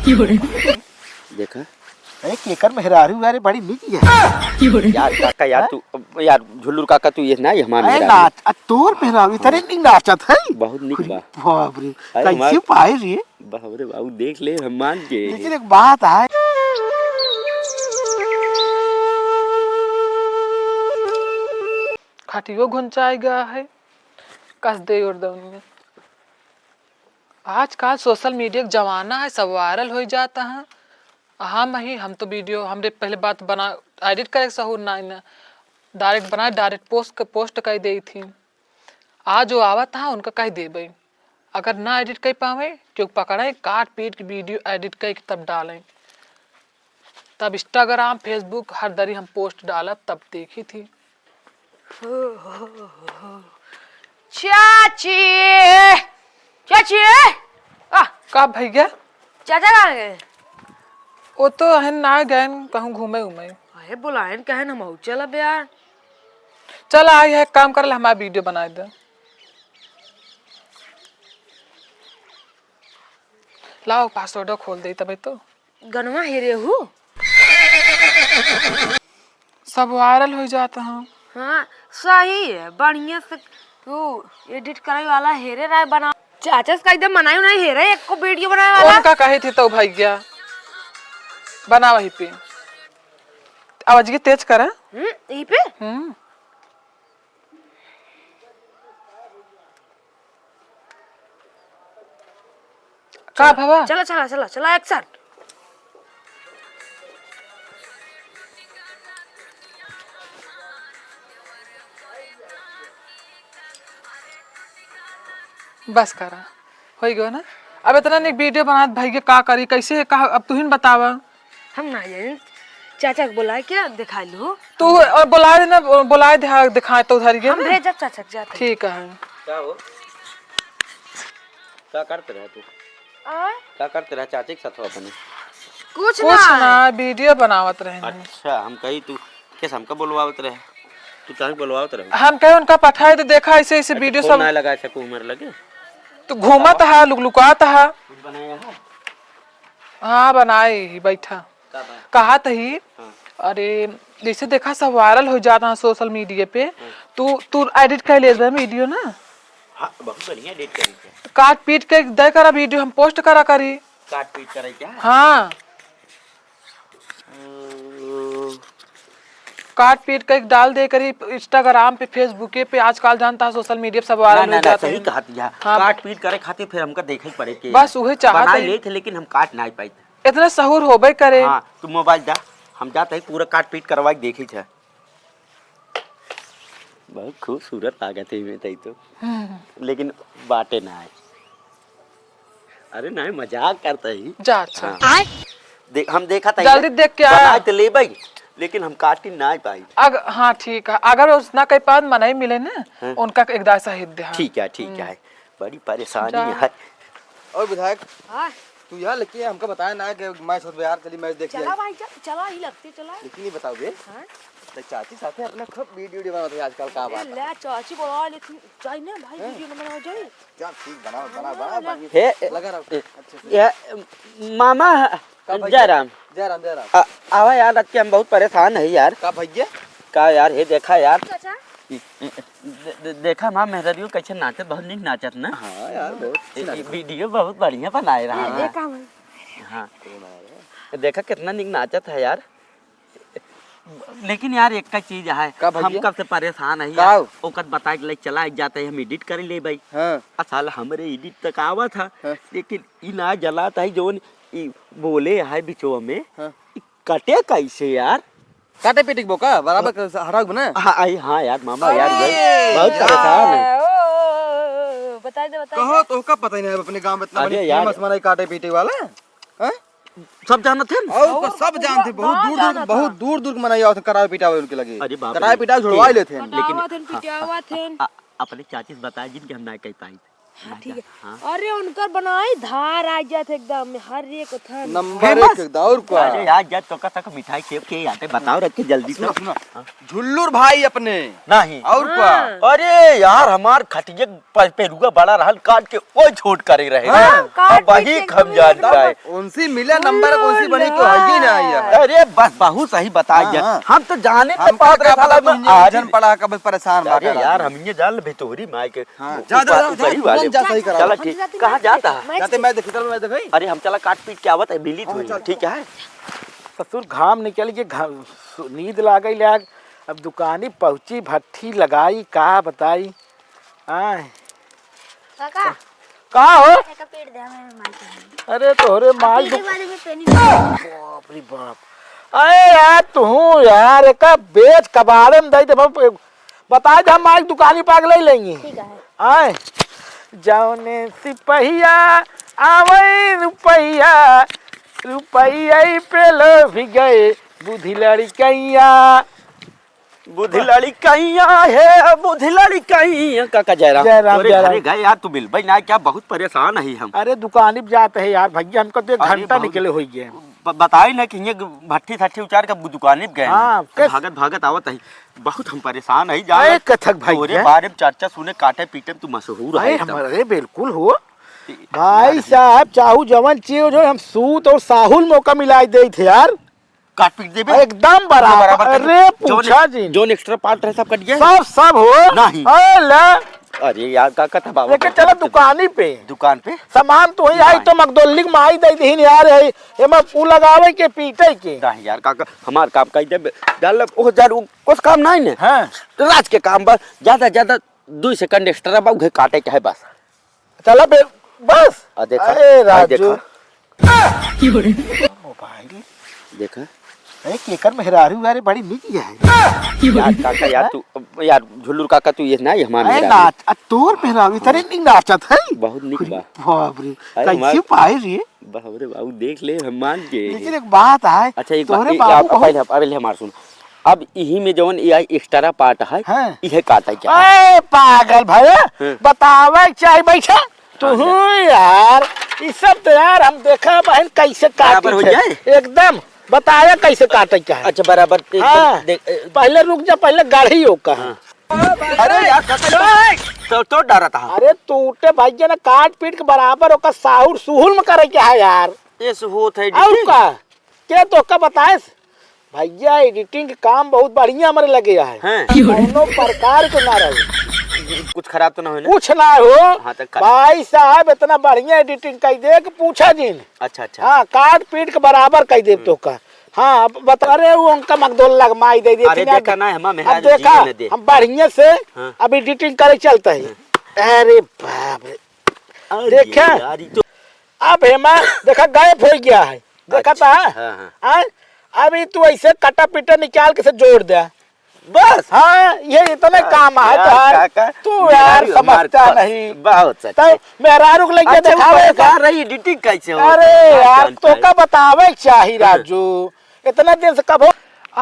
देखा अरे केकर मेहरारू यार बड़ी निकी है यार काका यार तू यार झुल्लू काका तू ये ना ये हमारा अरे नाच तोर मेहरारू तेरे नहीं नाचत है बहुत निक बा बाप रे अरे कैसे पाए रे बाप रे बाबू देख ले हम मान के लेकिन एक बात है खटियो घुंचाई गया है कस दे और में आजकल सोशल मीडिया का जमाना है, सब वायरल हो जाता है। हम तो वीडियो हमने पहले बात बना एडिट करे सहूर ना डायरेक्ट बना डायरेक्ट पोस्ट कर दी थी। आज जो आवा था उनका कह देवे, अगर ना एडिट कर पावे क्यों पकड़े काट पीट के वीडियो एडिट कर तब डालें। तब इंस्टाग्राम फेसबुक हर दरी हम पोस्ट डाला तब देखी थी। चाची चाची का भैया चाचा कहाँ गए? वो तो है ना गए कहूँ घूमे उमे। अरे बुलाए कहे हम चल यार। चल आई है काम कर ले हमारा वीडियो बना दे। लाओ पासवर्ड खोल दे तब तो गनवा हेरे हूँ सब वायरल हो जाता है। हाँ सही है बढ़िया से तू एडिट करे वाला हेरे रहा बना चाचा का एकदम मनाई नहीं हेरे एक को वीडियो बनाने वाला उनका कही थी तो भैया बना वही पे आवाज की तेज कर यही पे का भवा चला चला चला चला एक्शन। बस करा हो गयो ना। अब इतना नहीं वीडियो बना भैया का करी कैसे का अब तू ही बतावा। हम ना जाने चाचा को बुलाए क्या दिखा लो तू बुला देना बुलाए दिखाए तो उधर हम भेज चाचा के जाते। ठीक है क्या हो क्या करते रहे तू क्या करते रहे चाची के साथ अपने कुछ ना वीडियो बनावत रहे। अच्छा हम कही तू कैसे हमका बोलवावत रहे तू चाहे बोलवावत रहे हम कहे उनका पठाए तो देखा ऐसे ऐसे वीडियो सब ना लगा ऐसे उम्र लगे तो घूमत है लुकलुकात है। बनाया है हाँ बनाए ही बैठा कहा ही। हाँ। अरे जैसे देखा सब वायरल हो जाता है सोशल मीडिया पे। तू एडिट कर ले वीडियो ना। हाँ बहुत बढ़िया एडिट करी काट पीट के दे करा वीडियो हम पोस्ट करा करी काट पीट करे क्या हाँ काट पीट के डाल दे करी इंस्टाग्राम पे फेसबुक पे। आजकल जानता है सोशल मीडिया सब वायरल हो जाता है। सही कहा दिया हाँ। काट पीट करे खातिर फिर हमका देखे पड़े के बस वही चाहते बना हैं। ले थे लेकिन हम काट नहीं पाए इतना सहूर होबे करे। हाँ तू मोबाइल दा हम जाते हैं पूरा काट पीट करवा के देखी थे बहुत खूबसूरत लागत है में तई तो लेकिन बाटे ना है। अरे नहीं मजाक करता ही जा अच्छा हाँ। हम देखा था जल्दी देख के आया। बना तो ले भाई लेकिन हम काटी नहीं पाई। हाँ ठीक है अगर उसना कहीं पास मनाई मिले ना हाँ। उनका एकदम सही दे। ठीक है बड़ी परेशानी है। और विधायक हाँ तू यहाँ लेके हमको बताया ना कि मैच होत यार चली मैच देखिए चला भाई चला ही लगती चला लेकिन नहीं बताओगे हाँ तो चाची साथे अपना खूब वीडियो बनाते हैं आजकल का बात ले चाची बोला लेकिन चाहिए ना भाई वीडियो न बनाओ जाए चल ठीक बना हे लगा रहा अच्छे से ये मामा जयराम जयराम आवा यार आज के हम बहुत परेशान है यार का भैया का यार हे देखा यार चाचा देखा माँ मेहरारू कैसे नाचत बहुत नीक नाचत ना। हाँ यार बहुत वीडियो बहुत बढ़िया बनाए रहा है। काम हाँ देखा कितना नीक नाचत है यार। लेकिन यार एक का चीज है हम कब से परेशान है यार ओकत बता के चला जाते है हम एडिट कर ले भाई। हाँ साल हमरे एडिट तक आवा था लेकिन इ ना जलाता है जोन बोले है बिचो में कटे कैसे यार काटे पीटे बोका बराबर हराग बना। हाँ यार मामा यार बहुत परेशान है। बता दे कहो तो का पता ही नहीं अपने गांव में इतना फेमस मनाई काटे पीटे वाला हैं सब जानत थे और सब जानते बहुत दूर दूर मनाई आवत करावे पीटावे उनके लगे। अरे बाप करावे पीटावे छुड़वा लेते हैं लेकिन अपने चाची से बताया जिनके हम ना कह पाई हाँ ठीक है। अरे उनकर बनाई धार आ जात एकदम हर एक था नंबर एक दौर को अरे यार जब तो का तक मिठाई खेप के आते बताओ रख के जल्दी से। झुल्लूर भाई अपने नहीं और क्या? अरे यार हमार खटिया पेरुआ बड़ा रहल काट के वो छोट करे रहे काट वही खम जान जाए। उनसी मिला नंबर कौन बनी क्यों है ना यार। अरे बस बहुत सही बताया यार। हम तो जाने पे हमका पात क्या पता रहा तू इंजन पढ़ा का बस परेशान अरे यार हम ये जाल भितोरी माई के जा जा सही करा। चलो ठीक कहाँ जाता है? जाते मैं देखी मैं देखी। अरे हम चला काट पीट के आवत है मिली थोड़ी ठीक है। ससुर घाम निकल के नींद लाग लाग अब दुकानी पहुंची भट्ठी लगाई का बताई आए काका का हो एक पेड़ दे हमें मार अरे तोहरे माई के वाले में पेनी बाप रे बाप अरे यार तू यार का बेच कबाड़े में दई दे बता दे हम माई दुकानी पाग ले लेंगे ठीक है आए जौने सिपहिया आवे रुपैया रुपैया पे लो भी गए बुद्धि लड़कैया बुद्धि लड़कैया है बुद्धि लड़कैया काका जयराम अरे अरे गए यार तू मिल भाई ना क्या बहुत परेशान है हम। अरे दुकानी पे जाते हैं यार भैया हमको तो 1 घंटा निकले हो गए बताए ना कि ये भट्ठी थट्ठी उचार के दुकानी पे गए हाँ, भागत भागत आवत है बहुत हम परेशान है अरे कथक भाई तोरे बारे में चर्चा सुने काटे पीटे में तू मशहूर है एकदम। हमारे बिल्कुल हो भाई साहब चाहू जवन चीज जो हम सूत और साहुल मौका मिलाई दे थे यार काट पीट देबे एकदम बराबर। अरे पूछा जी जोन एक्स्ट्रा पार्ट रहे सब कट गया सब हो नहीं अरे यार काका था बाबा लेकिन चलो दुकानी पे दुकान पे सामान तो ही आई तो मगदोली में आई दे दीन यार है एमा फूल लगावे के पीटे के नहीं यार काका हमार काम कई दे डाल ओ यार कुछ काम नहीं ने हां राज के काम बस ज्यादा 2 सेकंड एक्स्ट्रा बा उहे काटे के है बस चलो बस देखा अरे राजू मोबाइल देखा एक एकर मेहरारू यार बड़ी निकी है यार काका यार तू यार झुल्लू काका तू ये नहीं हमार अरे नाच तोर मेहरारू इतने निक नाचत है बहुत निक बा बाप रे कैसे पाए रे बाप रे बाबू देख ले हम मान के लेकिन एक बात है अच्छा एक बात पहले हमार सुन अब यही में जवन एआई एक्स्ट्रा पार्ट है इहे काटा क्या ए पागल भैया बतावे चाहे बैठा तू यार ये सब तो यार हम देखा बहन कैसे काटे हो जाए एकदम बताया कैसे काटे क्या है। अच्छा बराबर पहले रुक जा पहले गाड़ी हो कहा अरे यार तो डरा था अरे टूटे भैया ने काट पीट के बराबर होकर साहुर सुहुल में करे क्या है यार ये होत है और का क्या तो का बताए भैया एडिटिंग का काम बहुत बढ़िया हमारे लगे है दोनों प्रकार के ना रहे कुछ खराब तो ना हो कुछ ना हो हाँ, भाई साहब इतना बढ़िया एडिटिंग कर दे कि पूछा जिन अच्छा हाँ काट पीट के बराबर कर दे तो का हाँ बता रहे वो उनका मगदोल लगमाई दे दी देखा ना अब देखा हम बढ़िया से अब एडिटिंग करे चलते है अरे बाप रे देखा अब हेमा देखा गायब हो गया है देखा था अभी तू ऐसे कटा पीटा निकाल के से जोड़ दे बस हाँ ये इतना काम है तू यार समझता नहीं बहुत तो मेरा रुक लेके दिखावे का रही एडिटिंग कैसे हो अरे यार तो का बतावे चाहिए राजू इतना दिन से कब हो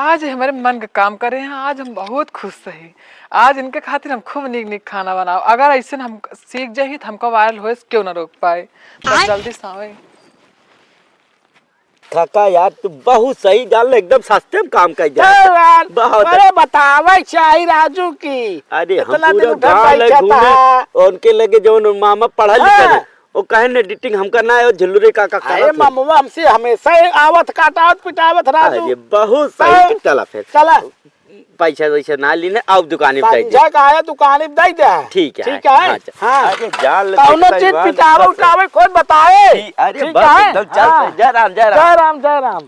आज हमारे मन का काम करे हैं आज हम बहुत खुश रही आज इनके खातिर हम खूब निक खाना बनाओ अगर ऐसे हम सीख जाइए तो हमको वायरल हो क्यों ना रोक पाए जल्दी से आवे काका यार तू बहुत सही डाल एकदम सस्ते में काम कर जा यार अरे बतावे चाहिए राजू की अरे इतना हम दिन पूरा उधर बैठा था और उनके लगे जो मामा पढ़ा लिखा वो कहे न एडिटिंग हम करना है और झुल्लू काका अरे मामा हमसे हमेशा आवत काटावत पिटावत राजू अरे बहुत सही चला फिर चला पैसा वैसा ना लेने अब दुकान पे दे जा आया दुकान पे दे दे ठीक है ठीक है हां अरे जाल कौनो चीज पिटावे उठावे खुद बताए अरे बस एकदम चल जय राम जय राम जय राम जय राम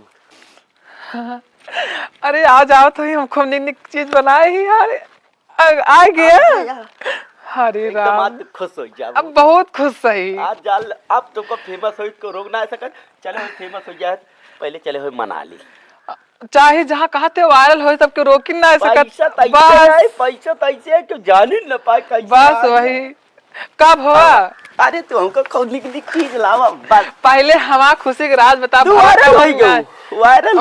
अरे आज आओ तो हम खूब निक चीज बनाए ही यार आ गया हरे राम खुश हो जा अब बहुत खुश सही आज जाल अब तुमको फेमस हो को रोक ना सकत चले हम फेमस हो जाए पहले चले हो मनाली चाहे जहाँ कहते वायरल हो सबके रोक ना सकत पैसा तैसे क्यों जाने न पाए कैसे बस वही कब हुआ अरे तू हमको कौन निक चीज लावा बस पहले हमारा खुशी के राज बता वायरल वायरल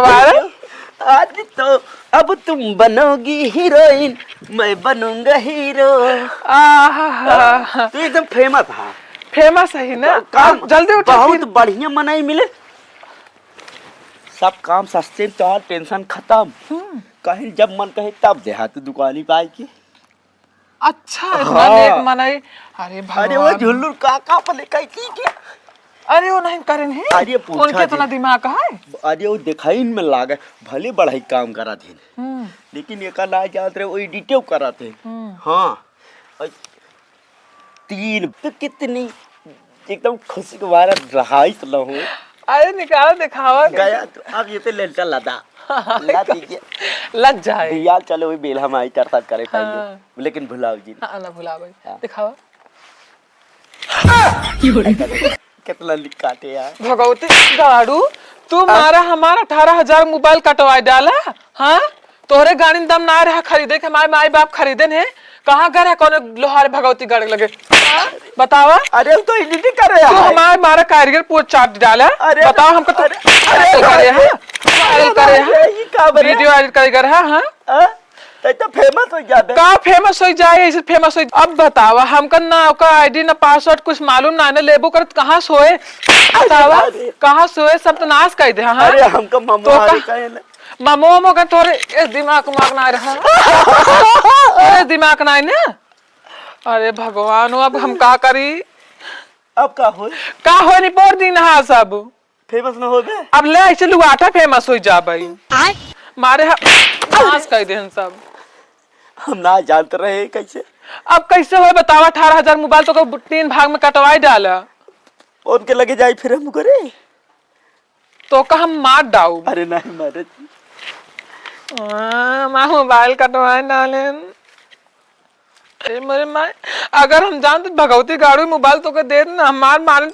आज तो अब तुम बनोगी हीरोइन, मैं बनूंगा हीरो। आहा तो एकदम फेमस है। फेमस है ना। काम जल्दी उठो बहुत फिर। बढ़िया मनाई मिले, सब काम सस्ते, तो टेंशन खत्म। कहीं जब मन कहे तब देहात दुकानी पाई की। अच्छा इतना नेक मनाई। अरे अरे वो भगवान, झुल्लू काका पर लेकर की। अरे वो नहीं करें है। अरे पूछा उनके तो ना दिमाग है। अरे वो दिखाई में लागे भले बढ़ाई काम करा थे, लेकिन ये ना जात रहे वो एडिटिव करा थे। हाँ और 3 तो कितनी एकदम खुशी के बारे रहा लहू। अरे निकालो दिखावा गया तो अब ये तो लेल्टा लदा ला दीजिए। लग जाए यार चलो वही बेल हम आई तरसा करे हाँ। पाएंगे, लेकिन भुलाओ जी हाँ ना भुला भाई। हाँ। दिखावा कितना लिख काटे यार। भगवती गाड़ू तू मारा हमारा 18,000 मोबाइल कटवा डाला। हाँ तोहरे गाड़ी में दम ना रहा खरीदे के, हमारे माई बाप खरीदे ने। कहाँ गए है कौन लोहार भगवती गाड़ी लगे। बतावा। अरे तो एडिटिंग कर रहे तू हमारे मारा कारीगर पूरा चाट डाला। बताओ हमको तो वीडियो एडिट करेगा। हाँ तो फेमस हो जाते। कहाँ फेमस हो जाए, ऐसे फेमस हो। अब बतावा हमका ना का आईडी ना पासवर्ड कुछ मालूम ना लेबो कर कहाँ सोए। बतावा कहाँ सोए, सब तो नाश कर दे। हाँ अरे हमको मम्मा कहे ना मामो का तोरे इस दिमाग ना रहा। अरे दिमाग ना ना। अरे भगवान अब हम का करी। अब का हो नहीं पोर दिन हाँ सब फेमस ना हो गए। अब ले ऐसे लुआटा फेमस हो जा भाई। मारे नाश कर दे सब। हम ना जानते रहे कैसे। अब कैसे हो बतावा। 18,000 मोबाइल तो 3 भाग में कटवाई डाला। उनके लगे जाए फिर हम करे तो का हम मार डाऊ। अरे नहीं मारे माँ मोबाइल कटवाए डाले। मेरे माँ अगर हम जानते भगवती गाड़ी मोबाइल तो दे देना। हमार मारे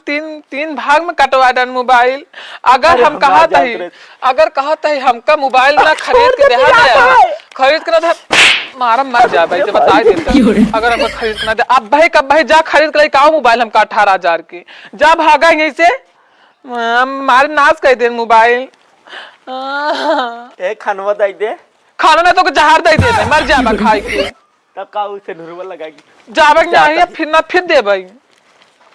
3 भाग में कटवा डाल मोबाइल। अगर हम कहा था हमका मोबाइल ना खरीद के दे, खरीद के ना मारा मर जा भाई। तो बता देता अगर हमको खरीद के ना दे। अब भाई कब भाई जा खरीद के का मोबाइल हमका 18,000 की। जा भागा यहीं से मारे नाश कर दे मोबाइल। एक खानवा दे दे। खाना ना तो जहर दे दे मर जा खाई के। तब का उसे ढुरवा लगाएगी। जावे नहीं फिर ना फिर दे भाई।